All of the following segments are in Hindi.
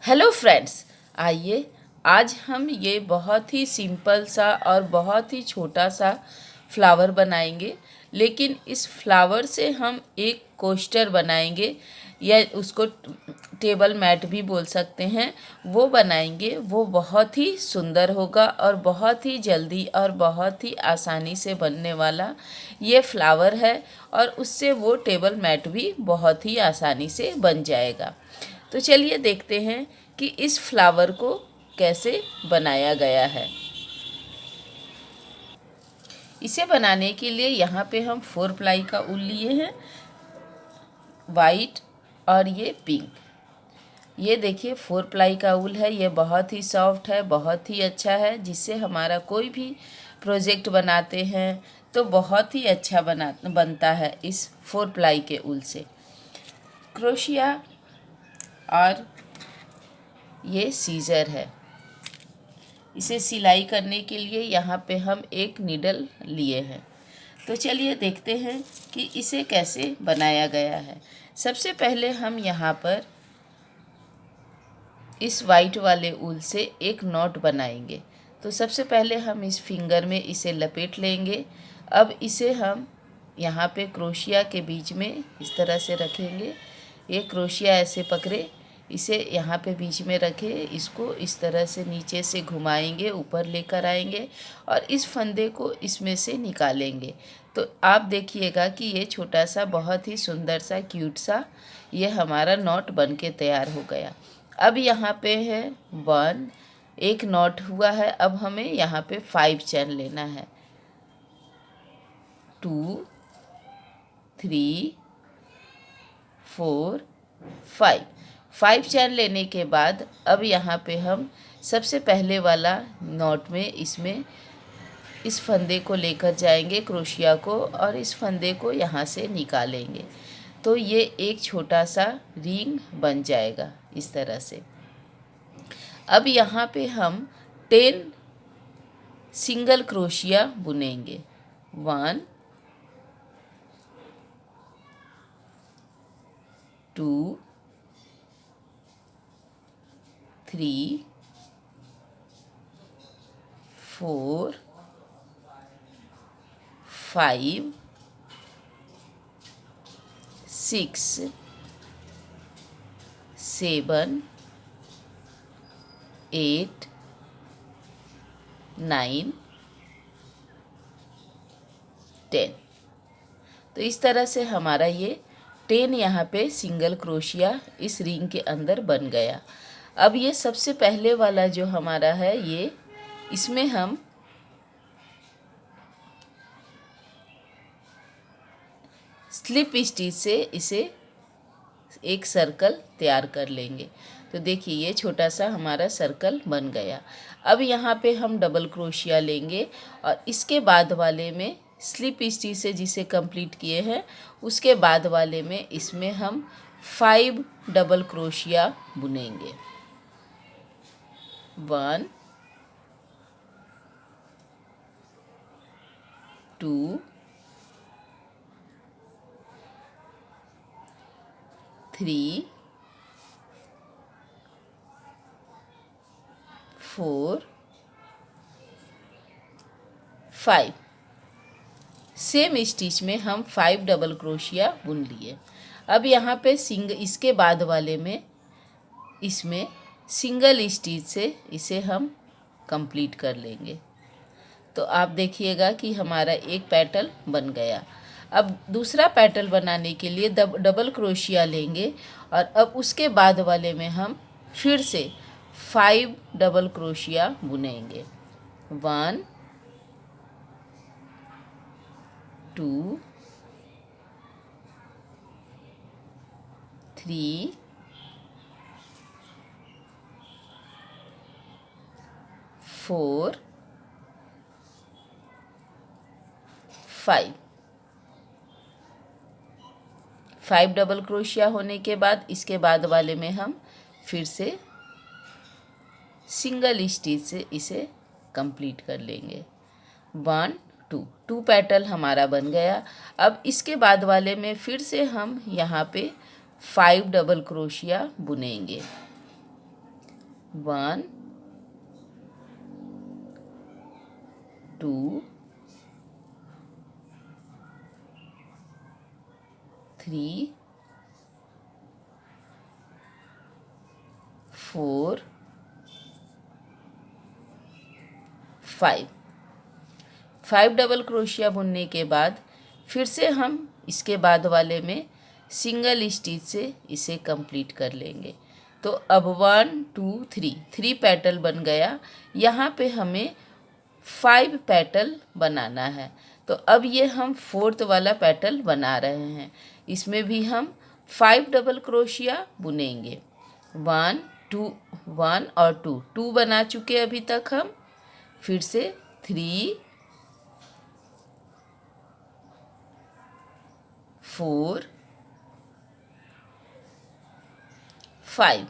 हेलो फ्रेंड्स, आइए आज हम ये बहुत ही सिंपल सा और बहुत ही छोटा सा फ्लावर बनाएंगे। लेकिन इस फ्लावर से हम एक कोस्टर बनाएंगे या उसको टेबल मैट भी बोल सकते हैं। वो बनाएंगे, वो बहुत ही सुंदर होगा और बहुत ही जल्दी और बहुत ही आसानी से बनने वाला ये फ्लावर है। और उससे वो टेबल मैट भी बहुत ही आसानी से बन जाएगा। तो चलिए देखते हैं कि इस फ्लावर को कैसे बनाया गया है। इसे बनाने के लिए यहाँ पे हम 4 प्लाई का ऊन लिए हैं, वाइट और ये पिंक। ये देखिए 4 प्लाई का ऊल है, ये बहुत ही सॉफ्ट है, बहुत ही अच्छा है, जिससे हमारा कोई भी प्रोजेक्ट बनाते हैं तो बहुत ही अच्छा बनता है इस 4 प्लाई के ऊल से। क्रोशिया और ये सीजर है। इसे सिलाई करने के लिए यहाँ पे हम एक नीडल लिए हैं। तो चलिए देखते हैं कि इसे कैसे बनाया गया है। सबसे पहले हम यहाँ पर इस वाइट वाले ऊल से एक नॉट बनाएंगे। तो सबसे पहले हम इस फिंगर में इसे लपेट लेंगे। अब इसे हम यहाँ पे क्रोशिया के बीच में इस तरह से रखेंगे। ये क्रोशिया ऐसे पकड़े, इसे यहाँ पे बीच में रखे, इसको इस तरह से नीचे से घुमाएंगे, ऊपर लेकर आएंगे और इस फंदे को इसमें से निकालेंगे। तो आप देखिएगा कि ये छोटा सा बहुत ही सुंदर सा क्यूट सा ये हमारा नॉट बन के तैयार हो गया। अब यहाँ पे है 1, एक नॉट हुआ है। अब हमें यहाँ पे 5 चैन लेना है। 2, 3, 4, 5 चैन लेने के बाद अब यहाँ पे हम सबसे पहले वाला नॉट में इसमें इस फंदे को लेकर जाएंगे, क्रोशिया को, और इस फंदे को यहाँ से निकालेंगे। तो ये एक छोटा सा रिंग बन जाएगा इस तरह से। अब यहाँ पे हम 10 सिंगल क्रोशिया बुनेंगे। 1, 2, 3, 4, 5, 6, 7, 8, 9, 10। तो इस तरह से हमारा ये 10 यहाँ पे सिंगल क्रोशिया इस रिंग के अंदर बन गया। अब ये सबसे पहले वाला जो हमारा है, ये इसमें हम स्लिप स्टिच से इसे एक सर्कल तैयार कर लेंगे। तो देखिए ये छोटा सा हमारा सर्कल बन गया। अब यहाँ पे हम डबल क्रोशिया लेंगे और इसके बाद वाले में स्लिप स्टिच से जिसे कंप्लीट किए हैं उसके बाद वाले में इसमें हम 5 डबल क्रोशिया बुनेंगे। 1, 2, 3, 4, 5। सेम स्टिच में हम 5 डबल क्रोशिया बुन लिए। अब यहाँ पे इसके बाद वाले में इसमें सिंगल स्टिच से इसे हम कंप्लीट कर लेंगे। तो आप देखिएगा कि हमारा एक पैटर्न बन गया। अब दूसरा पैटर्न बनाने के लिए डबल क्रोशिया लेंगे और अब उसके बाद वाले में हम फिर से 5 डबल क्रोशिया बुनेंगे। 1, 2, 3, 4, 5 डबल क्रोशिया होने के बाद इसके बाद वाले में हम फिर से सिंगल स्टिच से इसे कंप्लीट कर लेंगे। 1, 2 पैटर्न हमारा बन गया। अब इसके बाद वाले में फिर से हम यहाँ पे 5 डबल क्रोशिया बुनेंगे। 1 2 3 4 5 डबल क्रोशिया बुनने के बाद फिर से हम इसके बाद वाले में सिंगल स्टिच से इसे कंप्लीट कर लेंगे। तो अब 1 2 3 पेटल बन गया। यहाँ पे हमें 5 पेटल बनाना है। तो अब ये हम 4th वाला पेटल बना रहे हैं। इसमें भी हम 5 डबल क्रोशिया बुनेंगे। 1 2 1 और 2 बना चुके अभी तक हम। फिर से 3 4 5,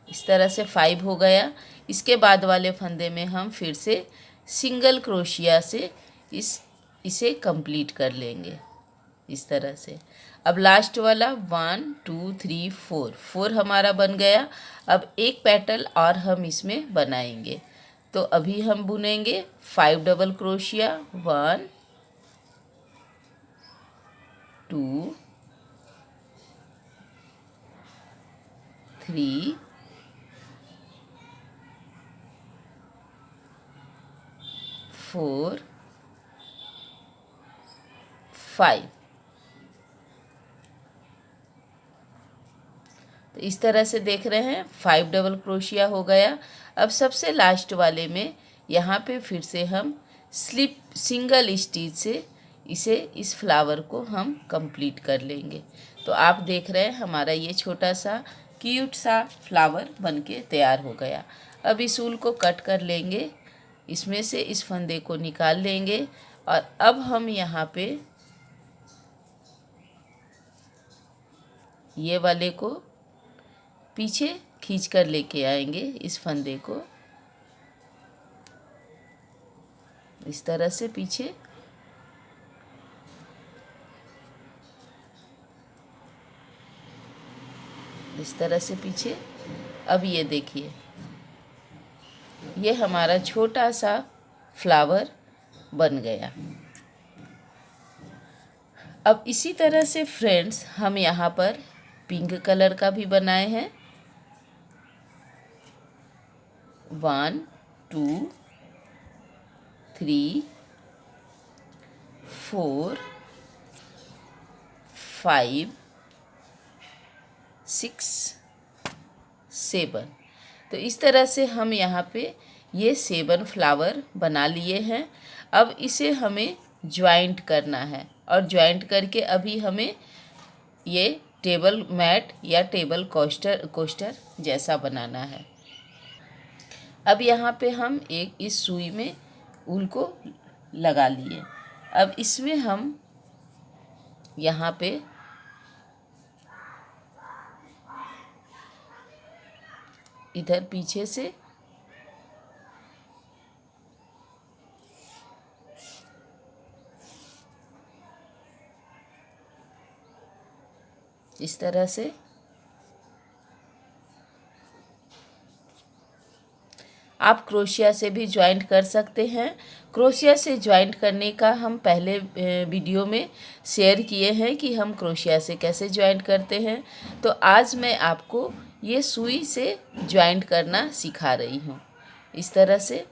इस तरह से 5 हो गया। इसके बाद वाले फंदे में हम फिर से सिंगल क्रोशिया से इसे कंप्लीट कर लेंगे इस तरह से। अब लास्ट वाला 1 2 3 4 हमारा बन गया। अब एक पेटल और हम इसमें बनाएंगे। तो अभी हम बुनेंगे 5 डबल क्रोशिया। 1 2 3 4 5। तो इस तरह से देख रहे हैं 5 डबल क्रोशिया हो गया। अब सबसे लास्ट वाले में यहाँ पे फिर से हम सिंगल स्टिच से इस फ्लावर को हम कंप्लीट कर लेंगे। तो आप देख रहे हैं हमारा ये छोटा सा क्यूट सा फ्लावर बनके तैयार हो गया। अब इस ऊल को कट कर लेंगे, इसमें से इस फंदे को निकाल लेंगे और अब हम यहाँ पे ये वाले को पीछे खींच कर लेके आएंगे इस फंदे को इस तरह से पीछे। इस तरह से पीछे। अब ये देखिए ये हमारा छोटा सा फ्लावर बन गया। अब इसी तरह से फ्रेंड्स हम यहाँ पर पिंक कलर का भी बनाए हैं। 1 2 3 4 5 6 7। तो इस तरह से हम यहाँ पे ये 7 फ्लावर बना लिए हैं। अब इसे हमें ज्वाइंट करना है और ज्वाइंट करके अभी हमें ये टेबल मैट या टेबल कोस्टर जैसा बनाना है। अब यहाँ पे हम इस सुई में ऊल को लगा लिए। अब इसमें हम यहाँ पे इधर पीछे से इस तरह से आप क्रोशिया से भी ज्वाइंट कर सकते हैं। क्रोशिया से ज्वाइंट करने का हम पहले वीडियो में शेयर किए हैं कि हम क्रोशिया से कैसे ज्वाइंट करते हैं। तो आज मैं आपको ये सुई से ज्वाइंट करना सिखा रही हूँ इस तरह से।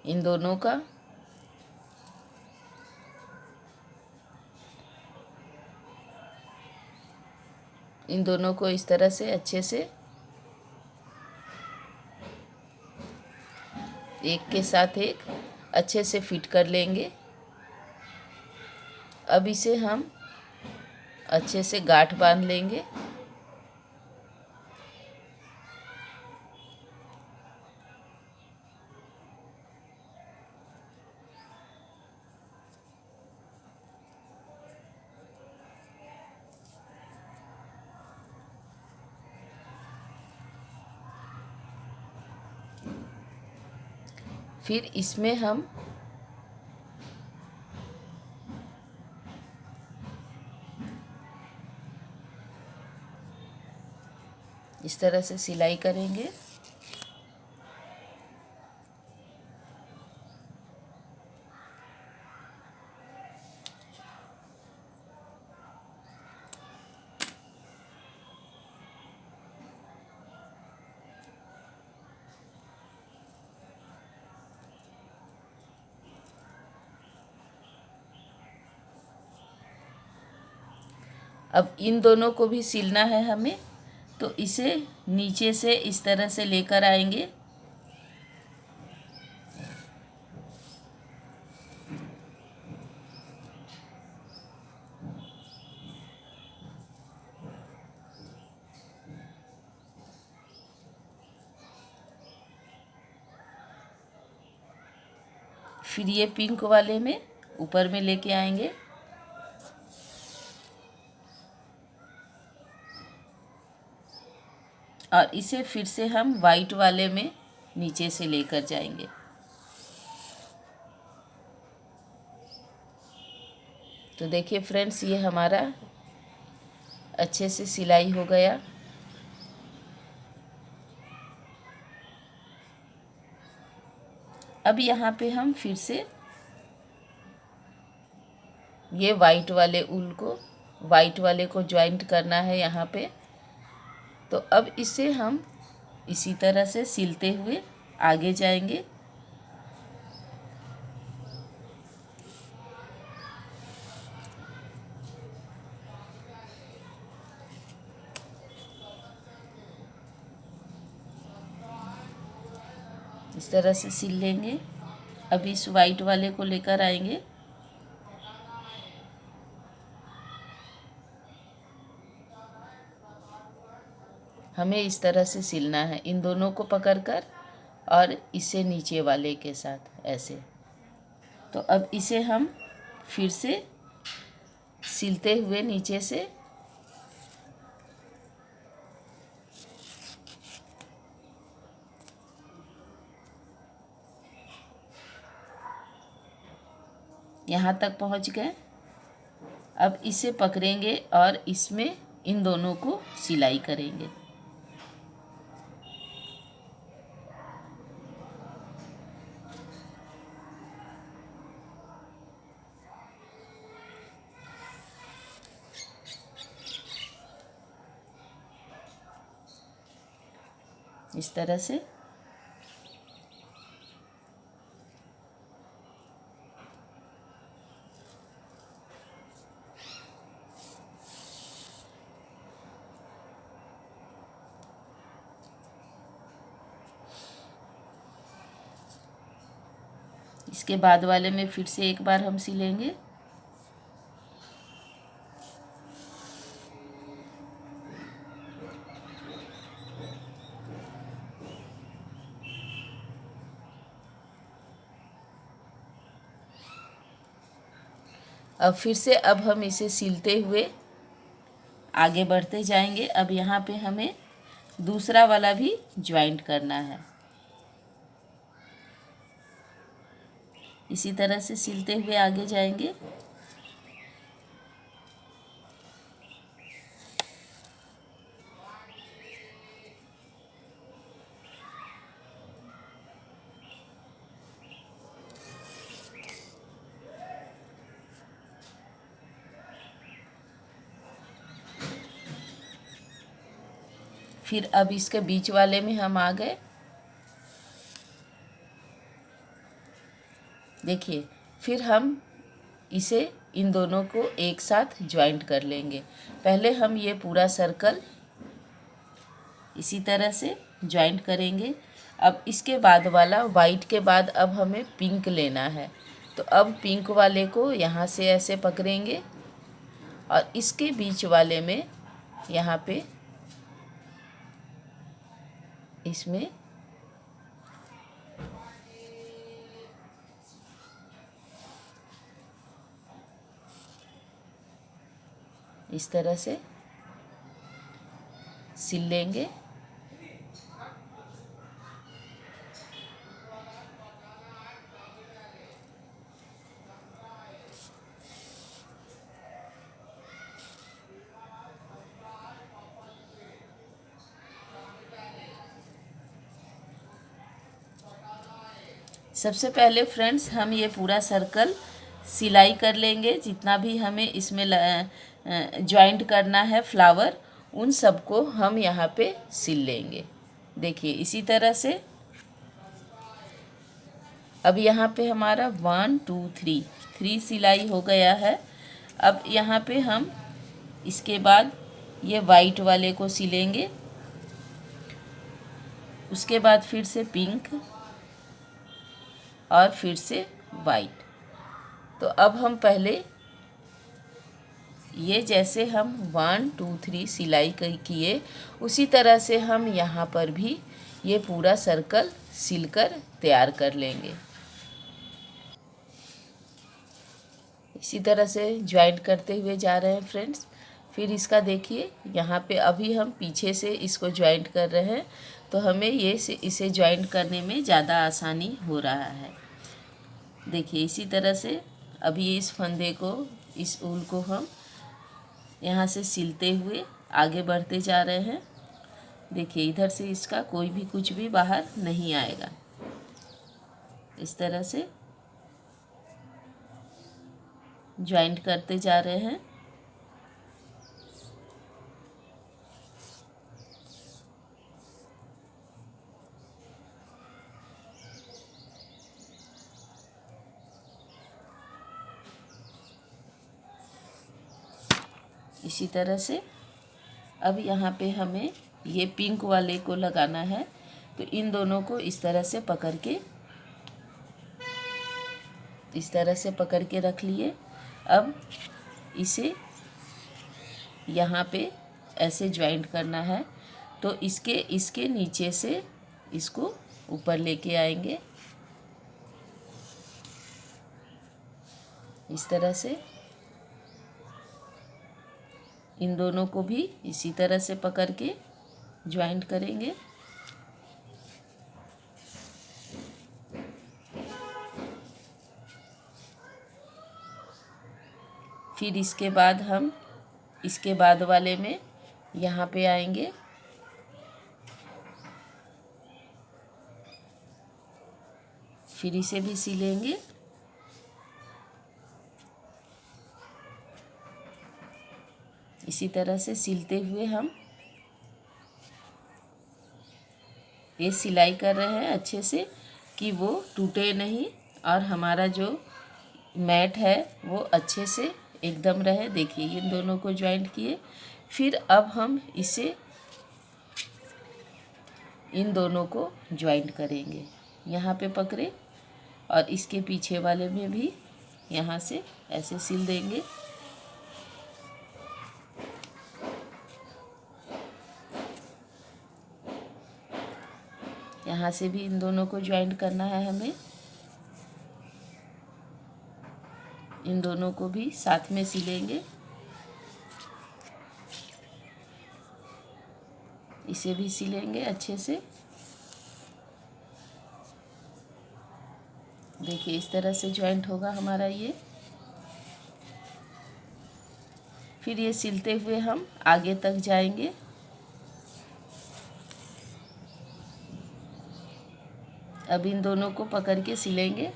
इन दोनों को इस तरह से अच्छे से एक के साथ एक अच्छे से फिट कर लेंगे। अब इसे हम अच्छे से गांठ बांध लेंगे। फिर इसमें हम इस तरह से सिलाई करेंगे। अब इन दोनों को भी सिलना है हमें, तो इसे नीचे से इस तरह से लेकर आएंगे। फिर ये पिंक वाले में ऊपर में लेके आएंगे और इसे फिर से हम वाइट वाले में नीचे से लेकर जाएंगे। तो देखिए फ्रेंड्स, ये हमारा अच्छे से सिलाई हो गया। अब यहाँ पे हम फिर से ये वाइट वाले को ज्वाइंट करना है यहाँ पे। तो अब इसे हम इसी तरह से सिलते हुए आगे जाएंगे। इस तरह से सिल लेंगे। अब इस वाइट वाले को लेकर आएंगे। हमें इस तरह से सिलना है, इन दोनों को पकड़कर और इसे नीचे वाले के साथ ऐसे। तो अब इसे हम फिर से सिलते हुए नीचे से यहाँ तक पहुँच गए। अब इसे पकड़ेंगे और इसमें इन दोनों को सिलाई करेंगे। इस तरह से इसके बाद वाले में फिर से एक बार हम सिलेंगे। अब फिर से अब हम इसे सिलते हुए आगे बढ़ते जाएंगे। अब यहाँ पे हमें दूसरा वाला भी ज्वाइंट करना है। इसी तरह से सिलते हुए आगे जाएंगे। फिर अब इसके बीच वाले में हम आ गए। देखिए, फिर हम इसे इन दोनों को एक साथ ज्वाइंट कर लेंगे। पहले हम ये पूरा सर्कल इसी तरह से ज्वाइंट करेंगे। अब इसके बाद वाला वाइट के बाद अब हमें पिंक लेना है। तो अब पिंक वाले को यहाँ से ऐसे पकड़ेंगे और इसके बीच वाले में यहाँ पे इसमें इस तरह से सिल लेंगे। सबसे पहले फ्रेंड्स हम ये पूरा सर्कल सिलाई कर लेंगे। जितना भी हमें इसमें जॉइंट करना है फ्लावर, उन सबको हम यहाँ पे सिल लेंगे। देखिए इसी तरह से। अब यहाँ पे हमारा 1 2 3 सिलाई हो गया है। अब यहाँ पे हम इसके बाद ये वाइट वाले को सिलेंगे। उसके बाद फिर से पिंक और फिर से वाइट। तो अब हम पहले ये जैसे हम 1 2 3 सिलाई किए, उसी तरह से हम यहाँ पर भी ये पूरा सर्कल सिलकर तैयार कर लेंगे। इसी तरह से ज्वाइंट करते हुए जा रहे हैं फ्रेंड्स। फिर इसका देखिए यहाँ पे अभी हम पीछे से इसको ज्वाइंट कर रहे हैं, तो हमें इसे ज्वाइंट करने में ज़्यादा आसानी हो रहा है। देखिए इसी तरह से अभी इस फंदे को, इस ऊल को हम यहाँ से सिलते हुए आगे बढ़ते जा रहे हैं। देखिए इधर से इसका कोई भी कुछ भी बाहर नहीं आएगा। इस तरह से ज्वाइंट करते जा रहे हैं। इसी तरह से अब यहाँ पे हमें ये पिंक वाले को लगाना है, तो इन दोनों को इस तरह से पकड़ के रख लिए। अब इसे यहाँ पे ऐसे ज्वाइंट करना है, तो इसके नीचे से इसको ऊपर लेके आएंगे इस तरह से। इन दोनों को भी इसी तरह से पकड़ के ज्वाइंट करेंगे। फिर इसके बाद हम इसके बाद वाले में यहाँ पे आएंगे। फिर इसे भी सिलेंगे। इसी तरह से सिलते हुए हम ये सिलाई कर रहे हैं अच्छे से, कि वो टूटे नहीं और हमारा जो मैट है वो अच्छे से एकदम रहे। देखिए इन दोनों को ज्वाइंट किए। फिर अब हम इन दोनों को ज्वाइंट करेंगे। यहाँ पे पकड़े और इसके पीछे वाले में भी यहाँ से ऐसे सिल देंगे। यहाँ से भी इन दोनों को ज्वाइंट करना है हमें। इन दोनों को भी साथ में सिलेंगे। इसे भी सिलेंगे अच्छे से। देखिए इस तरह से ज्वाइंट होगा हमारा ये। फिर ये सिलते हुए हम आगे तक जाएंगे। अब इन दोनों को पकड़ के सिलेंगे।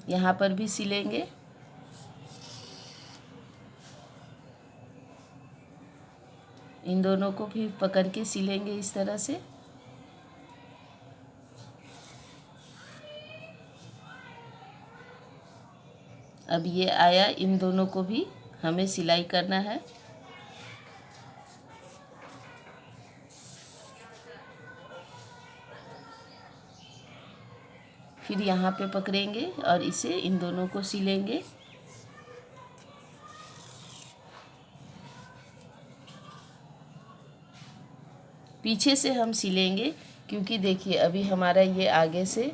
यहाँ पर भी सिलेंगे। इन दोनों को भी पकड़ के सिलेंगे इस तरह से। अब ये आया, इन दोनों को भी हमें सिलाई करना है। फिर यहाँ पे पकड़ेंगे और इसे इन दोनों को सिलेंगे। पीछे से हम सिलेंगे, क्योंकि देखिए अभी हमारा ये आगे से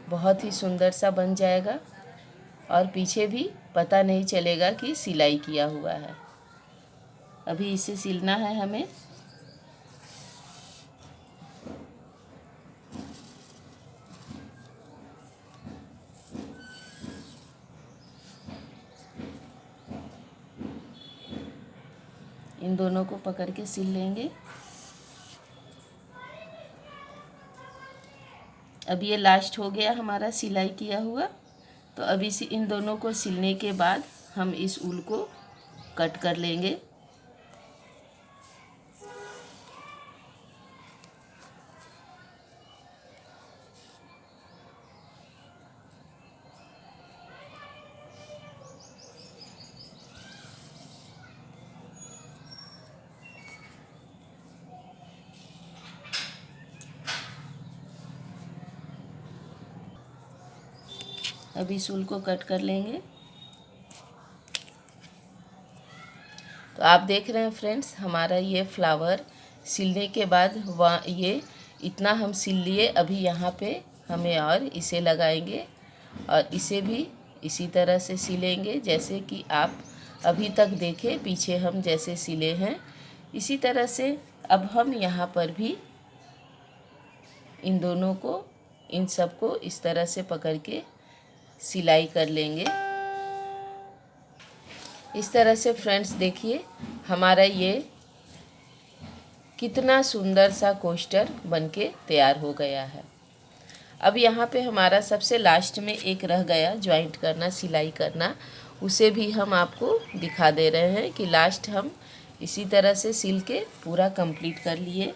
बहुत ही सुंदर सा बन जाएगा और पीछे भी पता नहीं चलेगा कि सिलाई किया हुआ है। अभी इसे सिलना है हमें। इन दोनों को पकड़ के सिल लेंगे। अब ये लास्ट हो गया हमारा सिलाई किया हुआ। तो अब इन दोनों को सिलने के बाद हम इस ऊल को कट कर लेंगे। अब इस ऊल को कट कर लेंगे। तो आप देख रहे हैं फ्रेंड्स, हमारा ये फ्लावर सिलने के बाद ये इतना हम सिल लिए। अभी यहाँ पे हमें और इसे लगाएंगे और इसे भी इसी तरह से सिलेंगे जैसे कि आप अभी तक देखे पीछे हम जैसे सिले हैं। इसी तरह से अब हम यहाँ पर भी इन दोनों को, इन सब को इस तरह से पकड़ के सिलाई कर लेंगे। इस तरह से फ्रेंड्स देखिए हमारा ये कितना सुंदर सा कोस्टर बनके तैयार हो गया है। अब यहाँ पे हमारा सबसे लास्ट में एक रह गया ज्वाइंट करना, सिलाई करना, उसे भी हम आपको दिखा दे रहे हैं कि लास्ट हम इसी तरह से सिल के पूरा कंप्लीट कर लिए।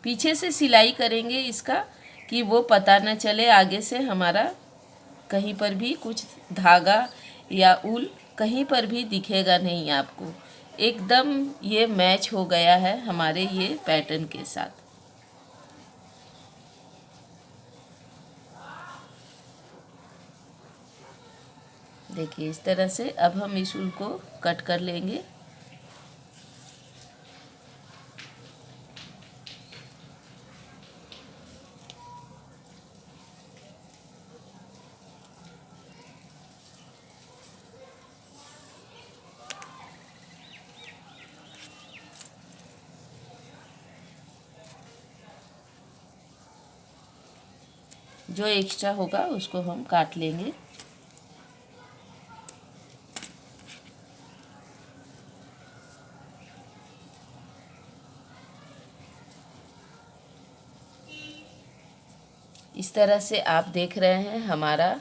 पीछे से सिलाई करेंगे इसका कि वो पता न चले आगे से हमारा कहीं पर भी कुछ धागा या ऊल कहीं पर भी दिखेगा नहीं आपको। एकदम ये मैच हो गया है हमारे ये पैटर्न के साथ। देखिए इस तरह से अब हम इस ऊल को कट कर लेंगे। जो एक्स्ट्रा होगा उसको हम काट लेंगे। इस तरह से आप देख रहे हैं हमारा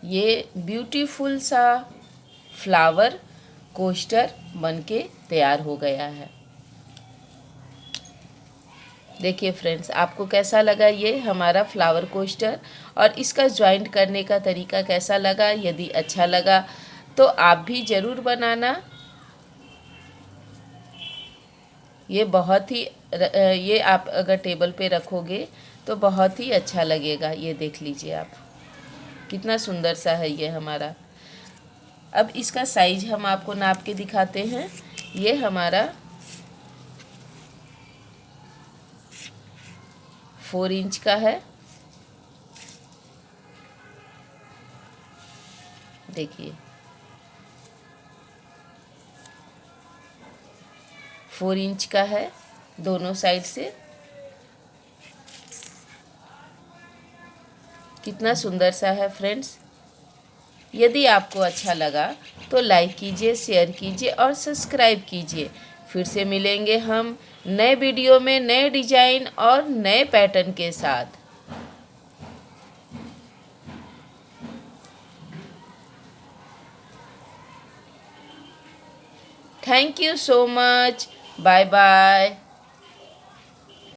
ये ब्यूटीफुल सा फ्लावर कोस्टर बनके तैयार हो गया है। देखिए फ्रेंड्स, आपको कैसा लगा ये हमारा फ्लावर कोस्टर और इसका ज्वाइंट करने का तरीका कैसा लगा? यदि अच्छा लगा तो आप भी ज़रूर बनाना। ये बहुत ही ये आप अगर टेबल पे रखोगे तो बहुत ही अच्छा लगेगा। ये देख लीजिए आप कितना सुंदर सा है ये हमारा। अब इसका साइज हम आपको नाप के दिखाते हैं। ये हमारा 4 इंच का है। देखिए 4 इंच का है दोनों साइड से। कितना सुंदर सा है फ्रेंड्स। यदि आपको अच्छा लगा तो लाइक कीजिए, शेयर कीजिए और सब्सक्राइब कीजिए। फिर से मिलेंगे हम नए वीडियो में नए डिजाइन और नए पैटर्न के साथ। Thank you so much. Bye bye.